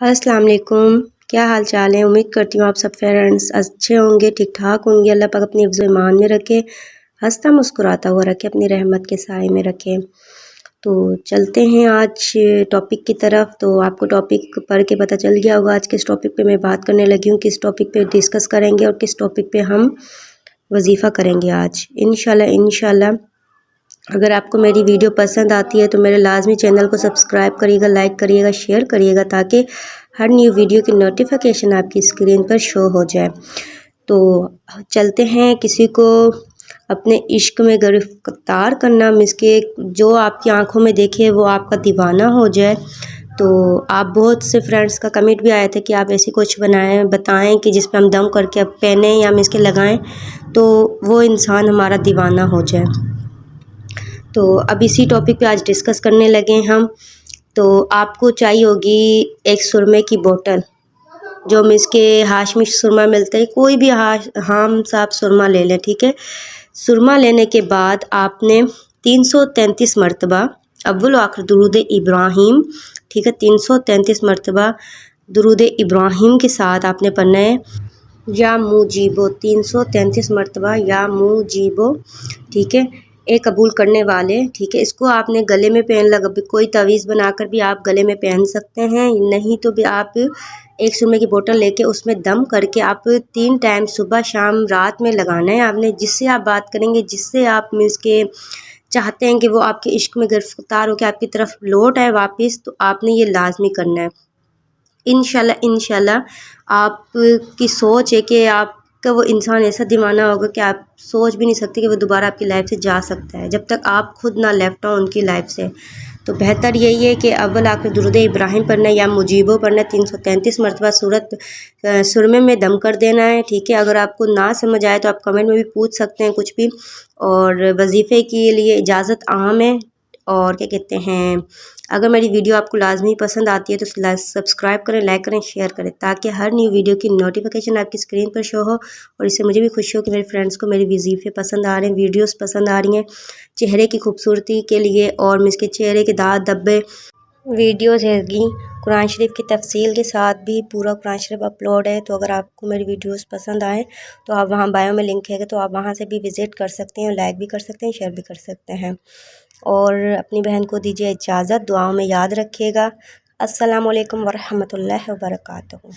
अस्सलाम वालेकुम। क्या हाल चाल है। उम्मीद करती हूँ आप सब फ्रेंड्स अच्छे होंगे, ठीक ठाक होंगे। अल्लाह पाक अपनी हिफ्ज़ ईमान में रखे, हंसता मुस्कुराता हुआ रखे, अपनी रहमत के साए में रखे। तो चलते हैं आज टॉपिक की तरफ। तो आपको टॉपिक पढ़ के पता चल गया होगा आज किस टॉपिक पे मैं बात करने लगी हूँ, किस टॉपिक पे डिस्कस करेंगे और किस टॉपिक पे हम वजीफ़ा करेंगे आज इंशाल्लाह। अगर आपको मेरी वीडियो पसंद आती है तो मेरे लाजमी चैनल को सब्सक्राइब करिएगा, लाइक करिएगा, शेयर करिएगा ताकि हर न्यू वीडियो की नोटिफिकेशन आपकी स्क्रीन पर शो हो जाए। तो चलते हैं। किसी को अपने इश्क में गिरफ्तार करना मीन्स के जो आपकी आंखों में देखे वो आपका दीवाना हो जाए। तो आप बहुत से फ्रेंड्स का कमेंट भी आया था कि आप ऐसी कुछ बताएं कि जिस पे हम दम करके अब पहने या मीन्स के लगाएं तो वो इंसान हमारा दीवाना हो जाए। तो अब इसी टॉपिक पे आज डिस्कस करने लगे हम। तो आपको चाहिए होगी एक सुरमे की बोतल, जो मीन्स के हाशमी सुरमा मिलता है, कोई भी हम साहब सुरमा ले लें, ठीक है। सुरमा लेने के बाद आपने 333 मरतबा अव्वल आखिर दुरूद इब्राहिम, ठीक है, 333 मरतबा दुरूद इब्राहिम के साथ आपने पढ़ना है या मुजीबो, 333 मरतबा या मुजीबो, ठीक है, ए कबूल करने वाले, ठीक है। इसको आपने गले में पहन लगा, कोई तवीज़ बनाकर भी आप गले में पहन सकते हैं, नहीं तो भी आप एक सुरमे की बोतल लेके उसमें दम करके आप 3 टाइम सुबह शाम रात में लगाना है आपने। जिससे आप बात करेंगे, जिससे आप मीन्स के चाहते हैं कि वो आपके इश्क में गिरफ्तार होकर आपकी तरफ लौट आए वापस, तो आपने ये लाजमी करना है। इंशाल्लाह आपकी सोच है कि आपका वो इंसान ऐसा दीवाना होगा कि आप सोच भी नहीं सकते कि वो दोबारा आपकी लाइफ से जा सकता है, जब तक आप खुद ना लेफ्ट हो उनकी लाइफ से। तो बेहतर यही है कि अव्वल आखिर दुरूद इब्राहिम पढ़ना या मुजीबो पढ़ना, 333 मरतबा सुरमे में दम कर देना है, ठीक है। अगर आपको ना समझ आए तो आप कमेंट में भी पूछ सकते हैं कुछ भी। और वजीफ़े के लिए इजाज़त आम है। और क्या कहते हैं, अगर मेरी वीडियो आपको लाजमी पसंद आती है तो सब्सक्राइब करें, लाइक करें, शेयर करें ताकि हर न्यू वीडियो की नोटिफिकेशन आपकी स्क्रीन पर शो हो। और इससे मुझे भी खुशी हो कि मेरे फ्रेंड्स को मेरी वजीफ़े पसंद आ रहे हैं, वीडियोस पसंद आ रही हैं चेहरे की खूबसूरती के लिए। और इसके चेहरे के दाग धब्बे वीडियोज़ हैगी, कुरान शरीफ की तफसील के साथ भी पूरा कुरान शरीफ अपलोड है। तो अगर आपको मेरी वीडियोस पसंद आए तो आप वहाँ बायो में लिंक है, तो आप वहाँ से भी विज़िट कर सकते हैं, लाइक भी कर सकते हैं, शेयर भी कर सकते हैं। और अपनी बहन को दीजिए इजाज़त, दुआओं में याद रखिएगा। अस्सलाम वालेकुम वरहमतुल्लाहि वबरकातुहू।